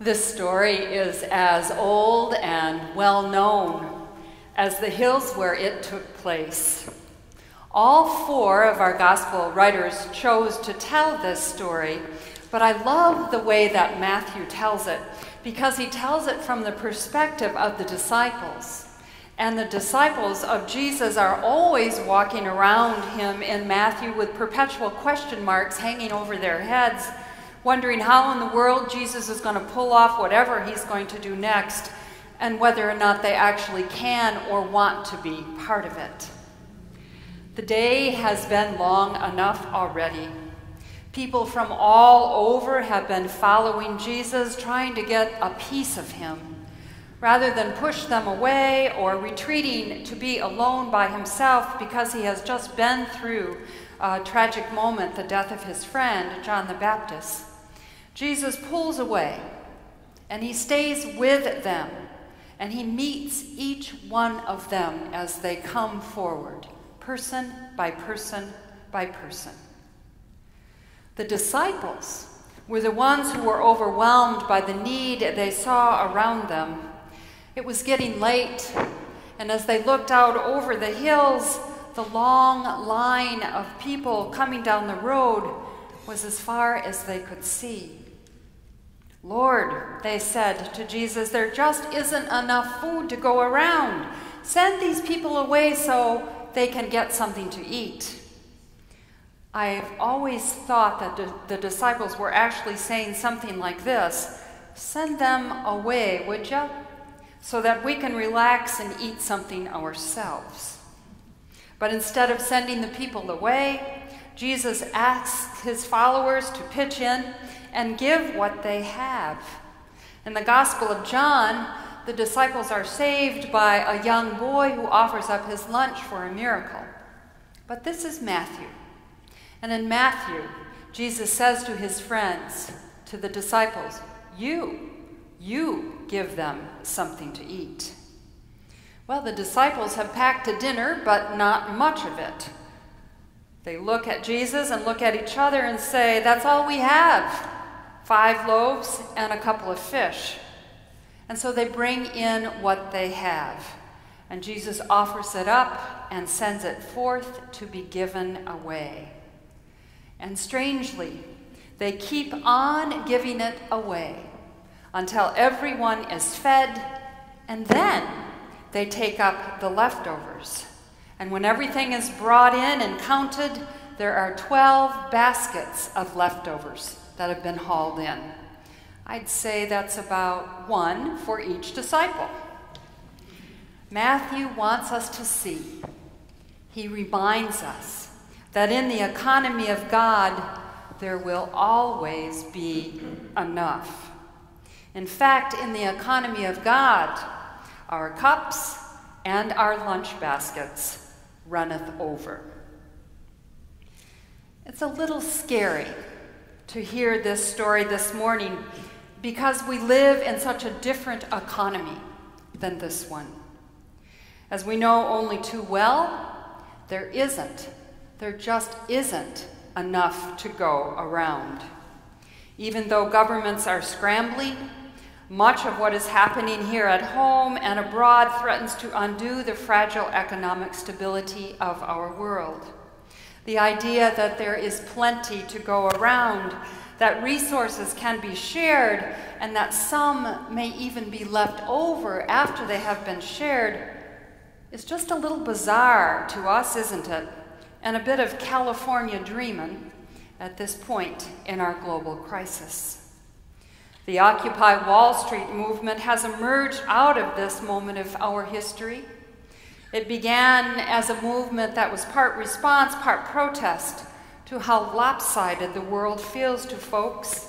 This story is as old and well known as the hills where it took place. All four of our gospel writers chose to tell this story, but I love the way that Matthew tells it because he tells it from the perspective of the disciples. And the disciples of Jesus are always walking around him in Matthew with perpetual question marks hanging over their heads, wondering how in the world Jesus is going to pull off whatever he's going to do next, and whether or not they actually can or want to be part of it. The day has been long enough already. People from all over have been following Jesus, trying to get a piece of him, rather than push them away or retreating to be alone by himself because he has just been through a tragic moment, the death of his friend, John the Baptist. Jesus pulls away, and he stays with them, and he meets each one of them as they come forward, person by person by person. The disciples were the ones who were overwhelmed by the need they saw around them. It was getting late, and as they looked out over the hills, the long line of people coming down the road was as far as they could see. "Lord," they said to Jesus, "there just isn't enough food to go around. Send these people away so they can get something to eat." I've always thought that the disciples were actually saying something like this: "Send them away, would you? So that we can relax and eat something ourselves." But instead of sending the people away, Jesus asks his followers to pitch in and give what they have. In the Gospel of John, the disciples are saved by a young boy who offers up his lunch for a miracle. But this is Matthew. And in Matthew, Jesus says to his friends, to the disciples, you give them something to eat. Well, the disciples have packed a dinner, but not much of it. They look at Jesus and look at each other and say, "That's all we have. 5 loaves and a couple of fish." And so they bring in what they have. And Jesus offers it up and sends it forth to be given away. And strangely, they keep on giving it away until everyone is fed, and then they take up the leftovers. And when everything is brought in and counted, there are 12 baskets of leftovers that have been hauled in. I'd say that's about 1 for each disciple. Matthew wants us to see. He reminds us that in the economy of God, there will always be enough. In fact, in the economy of God, our cups and our lunch baskets runneth over. It's a little scary to hear this story this morning because we live in such a different economy than this one. As we know only too well, there just isn't enough to go around. Even though governments are scrambling, much of what is happening here at home and abroad threatens to undo the fragile economic stability of our world. The idea that there is plenty to go around, that resources can be shared, and that some may even be left over after they have been shared is just a little bizarre to us, isn't it? And a bit of California dreaming at this point in our global crisis. The Occupy Wall Street movement has emerged out of this moment of our history. It began as a movement that was part response, part protest to how lopsided the world feels to folks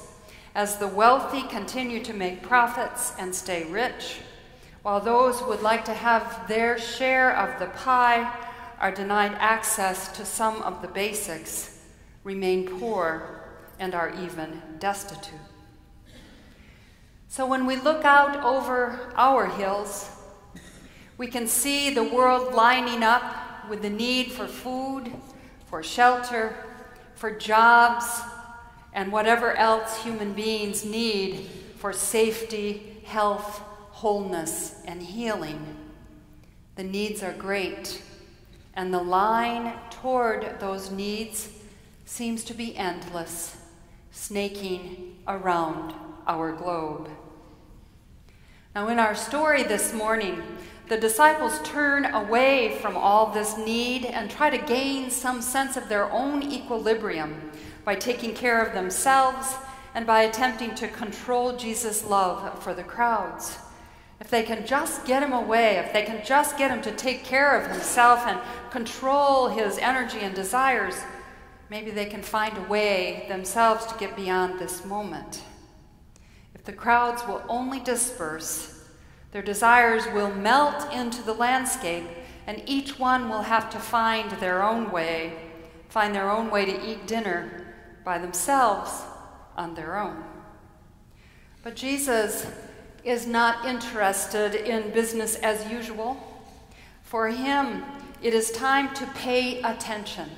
as the wealthy continue to make profits and stay rich, while those who would like to have their share of the pie are denied access to some of the basics, remain poor, and are even destitute. So when we look out over our hills, we can see the world lining up with the need for food, for shelter, for jobs, and whatever else human beings need for for safety, health, wholeness, and healing. The needs are great, and the line toward those needs seems to be endless, snaking around our globe. Now, in our story this morning, the disciples turn away from all this need and try to gain some sense of their own equilibrium by taking care of themselves and by attempting to control Jesus' love for the crowds. If they can just get him away, if they can just get him to take care of himself and control his energy and desires, maybe they can find a way themselves to get beyond this moment. If the crowds will only disperse, their desires will melt into the landscape, and each one will have to find their own way to eat dinner by themselves on their own. But Jesus is not interested in business as usual. For him, it is time to pay attention,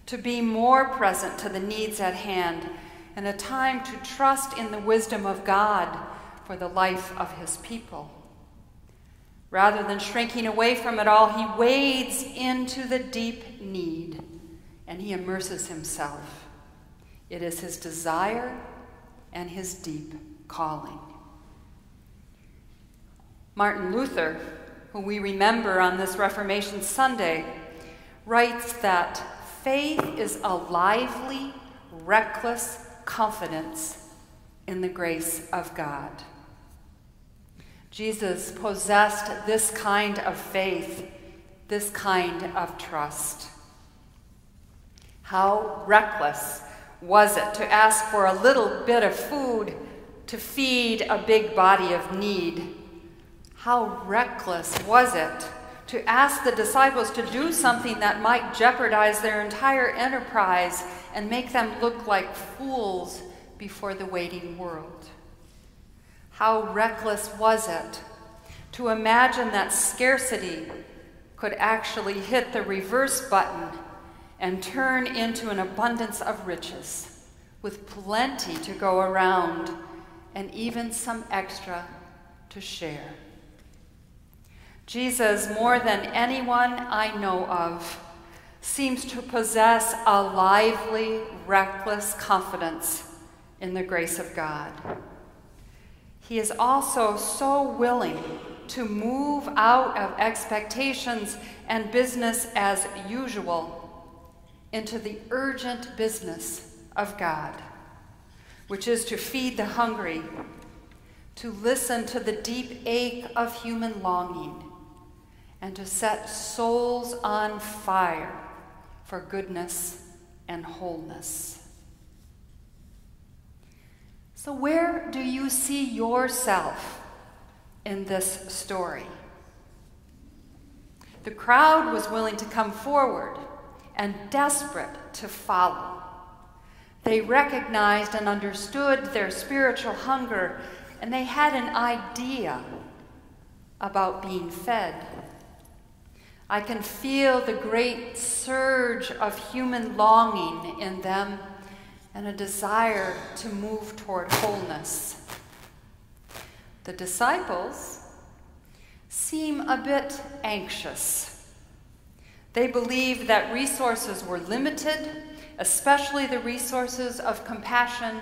to be more present to the needs at hand, and a time to trust in the wisdom of God for the life of his people. Rather than shrinking away from it all, he wades into the deep need and he immerses himself. It is his desire and his deep calling. Martin Luther, who we remember on this Reformation Sunday, writes that faith is a lively, reckless confidence in the grace of God. Jesus possessed this kind of faith, this kind of trust. How reckless was it to ask for a little bit of food to feed a big body of need? How reckless was it to ask the disciples to do something that might jeopardize their entire enterprise and make them look like fools before the waiting world? How reckless was it to imagine that scarcity could actually hit the reverse button and turn into an abundance of riches, with plenty to go around and even some extra to share? Jesus, more than anyone I know of, seems to possess a lively, reckless confidence in the grace of God. He is also so willing to move out of expectations and business as usual into the urgent business of God, which is to feed the hungry, to listen to the deep ache of human longing, and to set souls on fire for goodness and wholeness. So where do you see yourself in this story? The crowd was willing to come forward and desperate to follow. They recognized and understood their spiritual hunger, and they had an idea about being fed. I can feel the great surge of human longing in them and a desire to move toward wholeness. The disciples seem a bit anxious. They believed that resources were limited, especially the resources of compassion,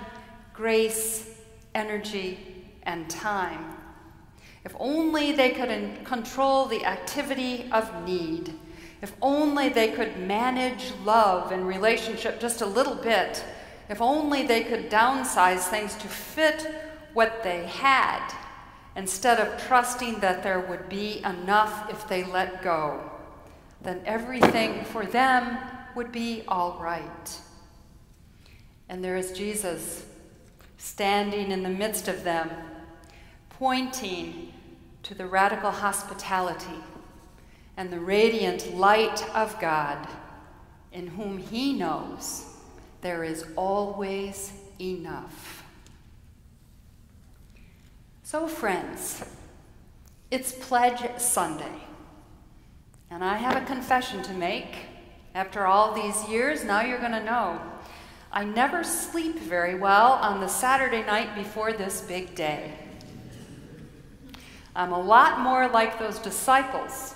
grace, energy, and time. If only they could control the activity of need. If only they could manage love and relationship just a little bit. If only they could downsize things to fit what they had, instead of trusting that there would be enough if they let go, then everything for them would be all right. And there is Jesus standing in the midst of them, pointing to the radical hospitality and the radiant light of God, in whom he knows there is always enough. So, friends, it's Pledge Sunday, and I have a confession to make. After all these years, now you're going to know. I never sleep very well on the Saturday night before this big day. I'm a lot more like those disciples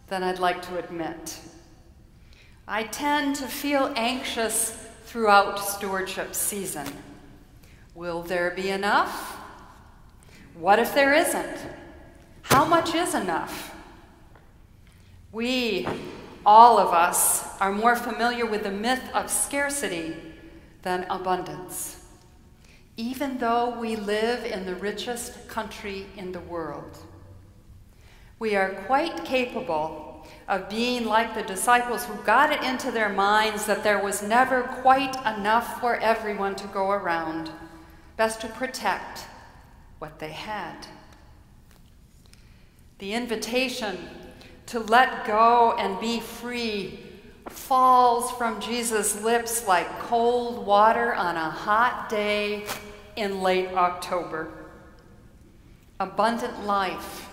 than I'd like to admit. I tend to feel anxious throughout stewardship season. Will there be enough? What if there isn't? How much is enough? We, all of us, are more familiar with the myth of scarcity than abundance, even though we live in the richest country in the world. We are quite capable of being like the disciples who got it into their minds that there was never quite enough for everyone to go around, best to protect what they had. The invitation to let go and be free falls from Jesus' lips like cold water on a hot day in late October. Abundant life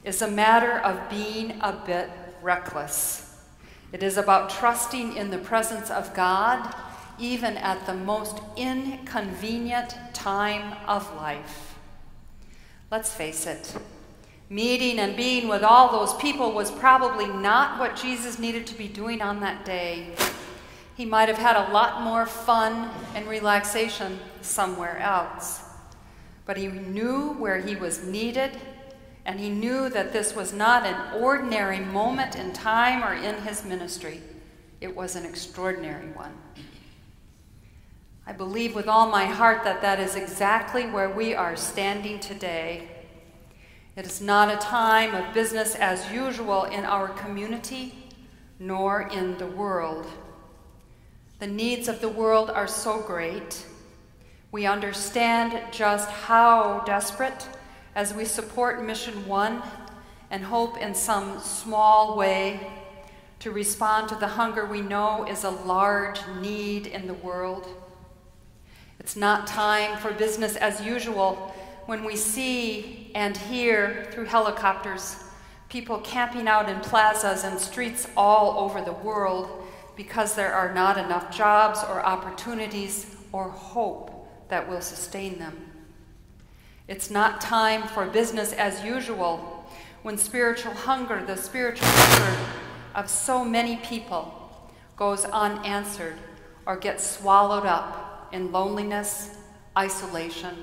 is a matter of being a bit reckless. It is about trusting in the presence of God, even at the most inconvenient time of life. Let's face it, meeting and being with all those people was probably not what Jesus needed to be doing on that day. He might have had a lot more fun and relaxation somewhere else. But he knew where he was needed, and he knew that this was not an ordinary moment in time or in his ministry. It was an extraordinary one. I believe with all my heart that that is exactly where we are standing today. It is not a time of business as usual in our community, nor in the world. The needs of the world are so great. We understand just how desperate as we support Mission One and hope in some small way to respond to the hunger we know is a large need in the world. It's not time for business as usual when we see and hear through helicopters people camping out in plazas and streets all over the world because there are not enough jobs or opportunities or hope that will sustain them. It's not time for business as usual when spiritual hunger, the spiritual hunger of so many people, goes unanswered or gets swallowed up in loneliness, isolation,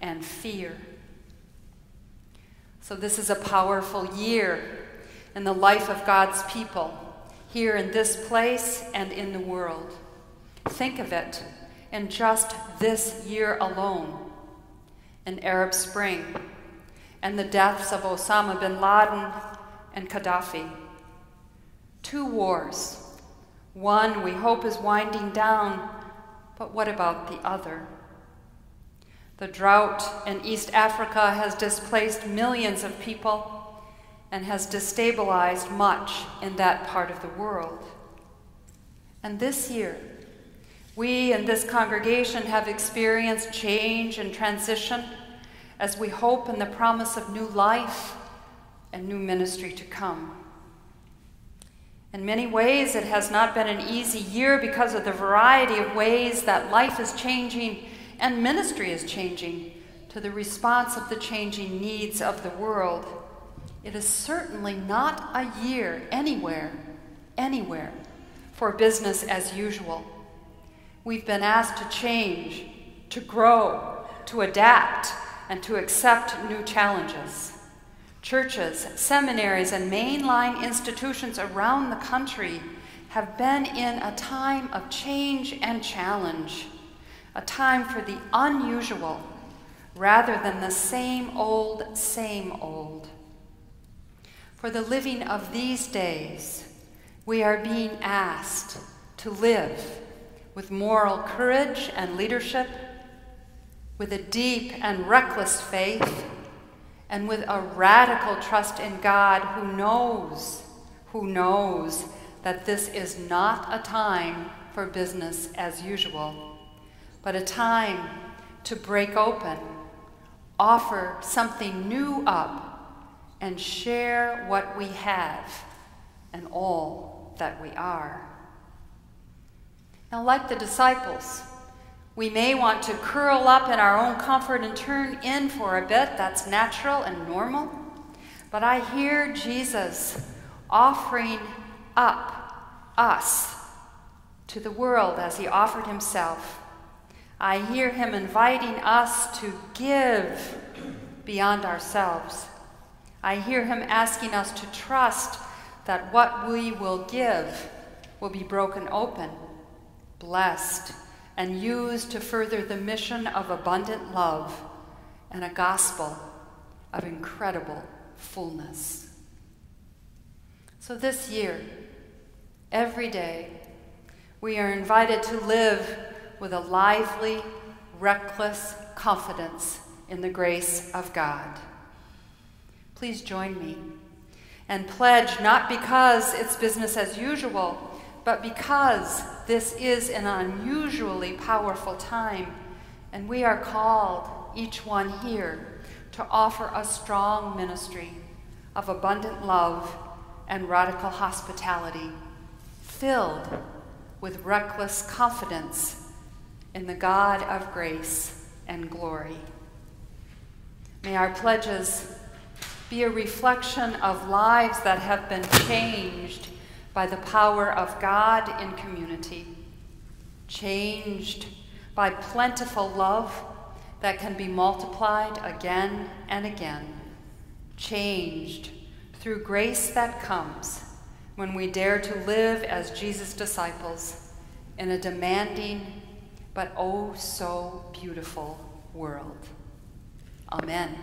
and fear. So this is a powerful year in the life of God's people, here in this place and in the world. Think of it in just this year alone. An Arab Spring and the deaths of Osama bin Laden and Gaddafi. 2 wars. One we hope is winding down, but what about the other? The drought in East Africa has displaced millions of people and has destabilized much in that part of the world. And this year, we in this congregation have experienced change and transition as we hope in the promise of new life and new ministry to come. In many ways, it has not been an easy year because of the variety of ways that life is changing and ministry is changing to the response of the changing needs of the world. It is certainly not a year anywhere, for business as usual. We've been asked to change, to grow, to adapt, and to accept new challenges. Churches, seminaries, and mainline institutions around the country have been in a time of change and challenge, a time for the unusual rather than the same old, same old. For the living of these days, we are being asked to live with moral courage and leadership, with a deep and reckless faith, and with a radical trust in God who knows that this is not a time for business as usual, but a time to break open, offer something new up, and share what we have and all that we are. Now, like the disciples, we may want to curl up in our own comfort and turn in for a bit. That's natural and normal. But I hear Jesus offering up us to the world as he offered himself. I hear him inviting us to give beyond ourselves. I hear him asking us to trust that what we will give will be broken open, blessed, and used to further the mission of abundant love and a gospel of incredible fullness. So this year, every day, we are invited to live with a lively, reckless confidence in the grace of God. Please join me and pledge, not because it's business as usual, but because this is an unusually powerful time, and we are called, each one here, to offer a strong ministry of abundant love and radical hospitality, filled with reckless confidence in the God of grace and glory. May our pledges be a reflection of lives that have been changed by the power of God in community, changed by plentiful love that can be multiplied again and again, changed through grace that comes when we dare to live as Jesus' disciples in a demanding but oh so beautiful world. Amen.